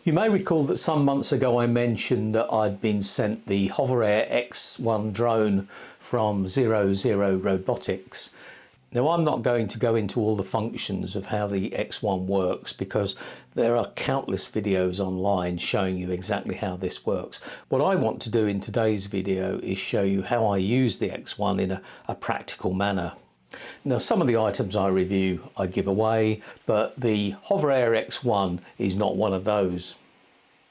You may recall that some months ago I mentioned that I'd been sent the HOVERAir X1 drone from 00 Robotics. Now, I'm not going to go into all the functions of how the X1 works because there are countless videos online showing you exactly how this works. What I want to do in today's video is show you how I use the X1 in a practical manner. Now, some of the items I review I give away, but the HOVERAir X1 is not one of those.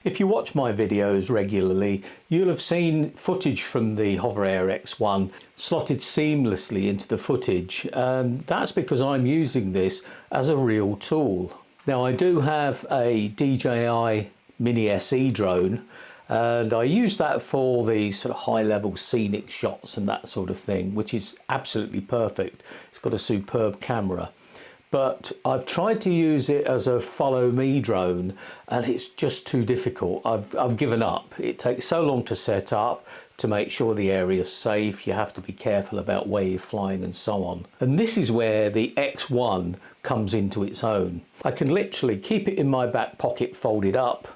If you watch my videos regularly, you'll have seen footage from the HOVERAir X1 slotted seamlessly into the footage, and that's because I'm using this as a real tool. Now, I do have a DJI Mini SE drone, and I use that for the sort of high-level scenic shots and that sort of thing, which is absolutely perfect. It's got a superb camera. But I've tried to use it as a follow me drone and it's just too difficult. I've given up. It takes so long to set up, to make sure the area is safe. You have to be careful about where you're flying and so on. And this is where the X1 comes into its own. I can literally keep it in my back pocket folded up,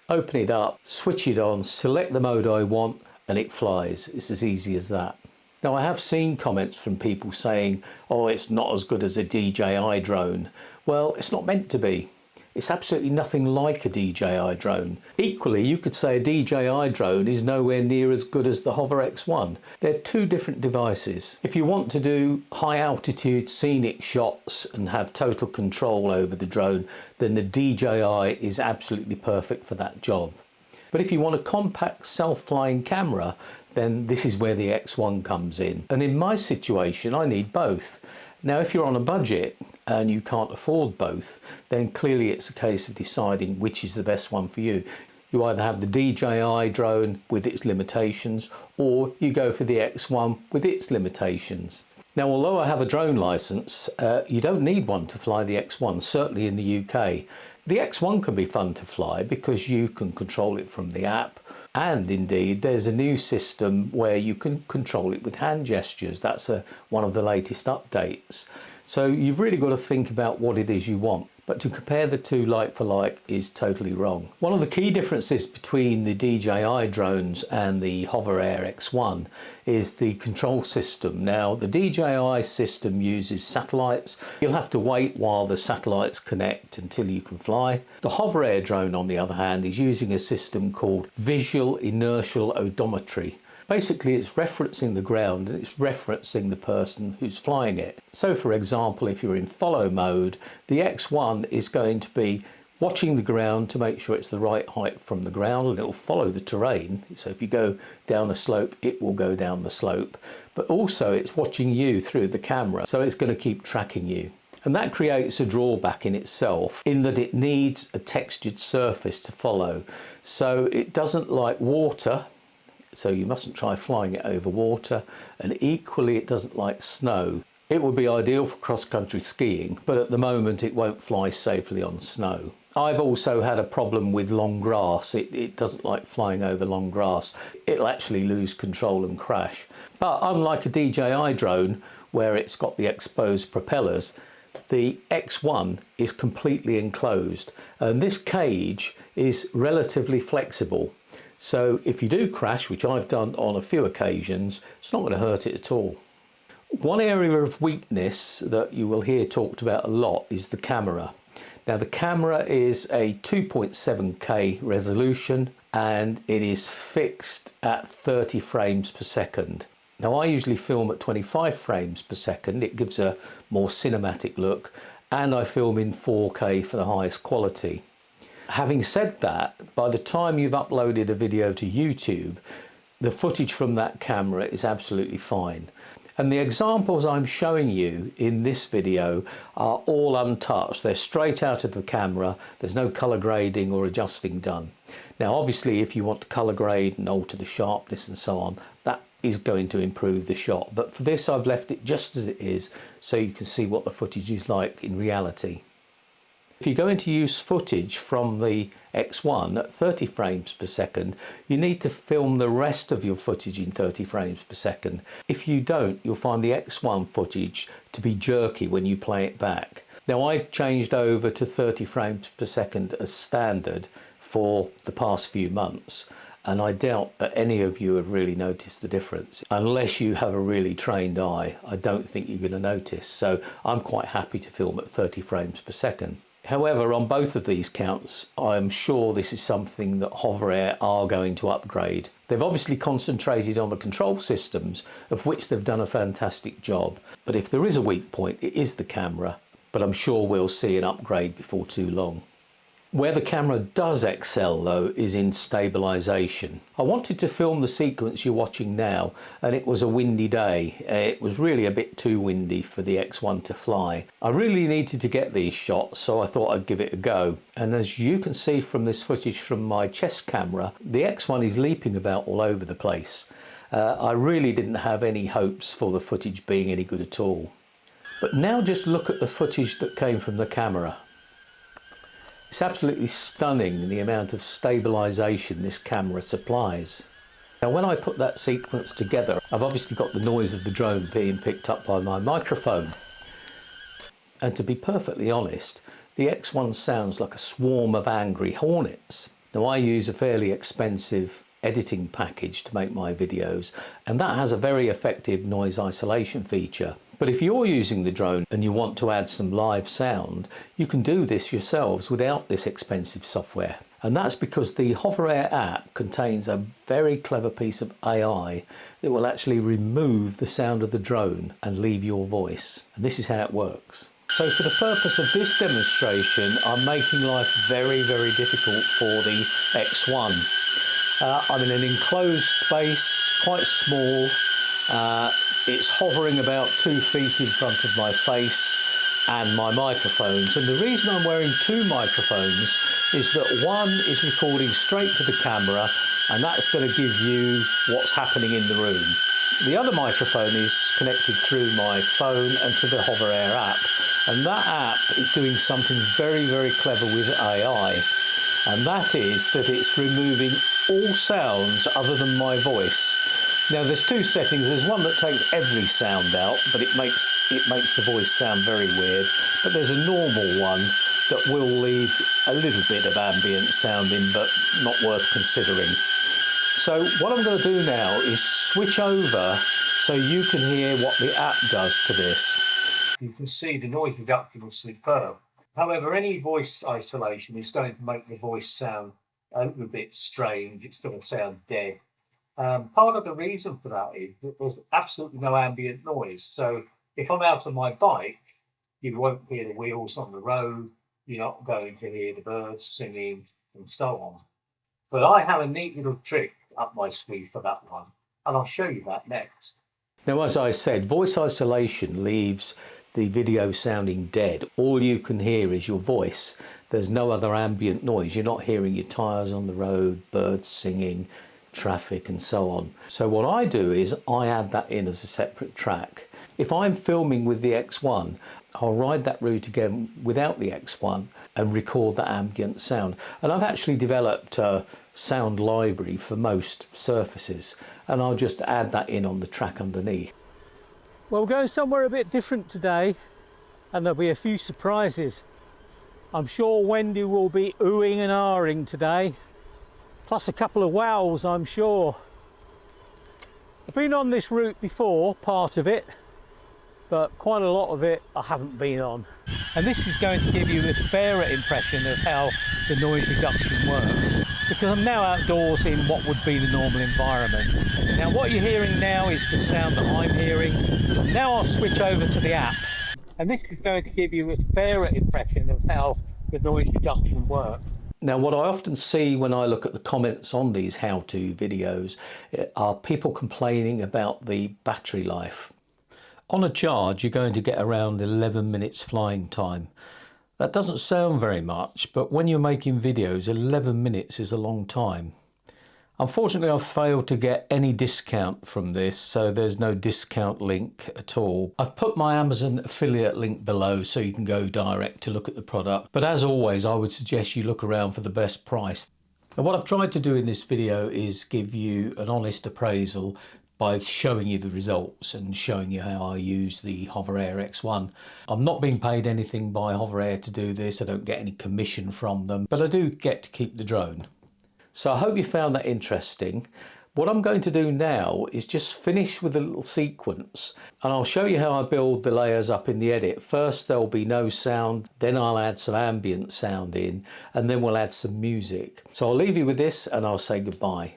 open it up, switch it on, select the mode I want, and it flies. It's as easy as that. Now, I have seen comments from people saying, oh, it's not as good as a DJI drone. Well, it's not meant to be. It's absolutely nothing like a DJI drone. Equally, you could say a DJI drone is nowhere near as good as the HOVER X1. They're two different devices. If you want to do high altitude scenic shots and have total control over the drone, then the DJI is absolutely perfect for that job. But if you want a compact self-flying camera, then this is where the X1 comes in. And in my situation, I need both. Now, if you're on a budget and you can't afford both, then clearly it's a case of deciding which is the best one for you. You either have the DJI drone with its limitations, or you go for the X1 with its limitations. Now, although I have a drone license, you don't need one to fly the X1, certainly in the UK. The X1 can be fun to fly because you can control it from the app, and indeed there's a new system where you can control it with hand gestures. That's one of the latest updates. So you've really got to think about what it is you want. But to compare the two like for like is totally wrong. One of the key differences between the DJI drones and the HOVERair X1 is the control system. Now, the DJI system uses satellites. You'll have to wait while the satellites connect until you can fly. The HOVERair drone, on the other hand, is using a system called visual inertial odometry. Basically, it's referencing the ground and it's referencing the person who's flying it. So, for example, if you're in follow mode, the X1 is going to be watching the ground to make sure it's the right height from the ground, and it will follow the terrain. So if you go down a slope, it will go down the slope. But also it's watching you through the camera, so it's going to keep tracking you. And that creates a drawback in itself, in that it needs a textured surface to follow. So it doesn't like water, so you mustn't try flying it over water, and equally it doesn't like snow. It would be ideal for cross-country skiing, but at the moment it won't fly safely on snow. I've also had a problem with long grass. It doesn't like flying over long grass. It'll actually lose control and crash. But unlike a DJI drone, where it's got the exposed propellers, the X1 is completely enclosed, and this cage is relatively flexible. So if you do crash, which I've done on a few occasions, it's not going to hurt it at all. One area of weakness that you will hear talked about a lot is the camera. Now, the camera is a 2.7K resolution and it is fixed at 30 frames per second. Now, I usually film at 25 frames per second. It gives a more cinematic look, and I film in 4K for the highest quality. Having said that, by the time you've uploaded a video to YouTube, the footage from that camera is absolutely fine. And the examples I'm showing you in this video are all untouched. They're straight out of the camera. There's no color grading or adjusting done. Now, obviously, if you want to color grade and alter the sharpness and so on, that is going to improve the shot. But for this, I've left it just as it is so you can see what the footage is like in reality. If you're going to use footage from the X1 at 30 frames per second, you need to film the rest of your footage in 30 frames per second. If you don't, you'll find the X1 footage to be jerky when you play it back. Now I've changed over to 30 frames per second as standard for the past few months, and I doubt that any of you have really noticed the difference. Unless you have a really trained eye, I don't think you're going to notice. So I'm quite happy to film at 30 frames per second. However, on both of these counts, I'm sure this is something that HOVERair are going to upgrade. They've obviously concentrated on the control systems, of which they've done a fantastic job. But if there is a weak point, it is the camera. But I'm sure we'll see an upgrade before too long. Where the camera does excel though is in stabilization. I wanted to film the sequence you're watching now, and it was a windy day. It was really a bit too windy for the X1 to fly. I really needed to get these shots, so I thought I'd give it a go. And as you can see from this footage from my chest camera, the X1 is leaping about all over the place. I really didn't have any hopes for the footage being any good at all. But now just look at the footage that came from the camera. It's absolutely stunning the amount of stabilization this camera supplies. Now when I put that sequence together, I've obviously got the noise of the drone being picked up by my microphone. And to be perfectly honest, the X1 sounds like a swarm of angry hornets. Now I use a fairly expensive editing package to make my videos, and that has a very effective noise isolation feature. But if you're using the drone and you want to add some live sound, you can do this yourselves without this expensive software. And that's because the HOVERair app contains a very clever piece of AI that will actually remove the sound of the drone and leave your voice. And this is how it works. So for the purpose of this demonstration, I'm making life very, very difficult for the X1. I'm in an enclosed space, quite small. It's hovering about 2 feet in front of my face and my microphones. And the reason I'm wearing 2 microphones is that one is recording straight to the camera, and that's going to give you what's happening in the room. The other microphone is connected through my phone and to the HOVERair app. And that app is doing something very, very clever with AI. And that is that it's removing all sounds other than my voice. Now there's 2 settings. There's one that takes every sound out, but it makes the voice sound very weird. But there's a normal one that will leave a little bit of ambient sound in, but not worth considering. So what I'm going to do now is switch over so you can hear what the app does to this. You can see the noise reduction was superb. However, any voice isolation is going to make the voice sound a little bit strange. It's going to sound dead. Part of the reason for that is that there's absolutely no ambient noise. So if I'm out on my bike, you won't hear the wheels on the road. You're not going to hear the birds singing and so on. But I have a neat little trick up my sleeve for that one, and I'll show you that next. Now, as I said, voice isolation leaves the video sounding dead. All you can hear is your voice. There's no other ambient noise. You're not hearing your tyres on the road, birds singing, traffic and so on. So what I do is I add that in as a separate track. If I'm filming with the X1, I'll ride that route again without the X1 and record that ambient sound. And I've actually developed a sound library for most surfaces, and I'll just add that in on the track underneath. Well, we're going somewhere a bit different today, and there'll be a few surprises. I'm sure Wendy will be oohing and ahhing today, plus a couple of wows, I'm sure. I've been on this route before, part of it, but quite a lot of it I haven't been on. And this is going to give you a fairer impression of how the noise reduction works, because I'm now outdoors in what would be the normal environment. Now what you're hearing now is the sound that I'm hearing. Now I'll switch over to the app, and this is going to give you a fairer impression of how the noise reduction works. Now what I often see when I look at the comments on these how-to videos are people complaining about the battery life. On a charge, you're going to get around 11 minutes flying time. That doesn't sound very much, but when you're making videos, 11 minutes is a long time. Unfortunately, I've failed to get any discount from this, so there's no discount link at all. I've put my Amazon affiliate link below so you can go direct to look at the product. But as always, I would suggest you look around for the best price. And what I've tried to do in this video is give you an honest appraisal by showing you the results and showing you how I use the HOVERAir X1. I'm not being paid anything by HOVERAir to do this. I don't get any commission from them, but I do get to keep the drone. So I hope you found that interesting. What I'm going to do now is just finish with a little sequence, and I'll show you how I build the layers up in the edit. First there'll be no sound, then I'll add some ambient sound in, and then we'll add some music. So I'll leave you with this and I'll say goodbye.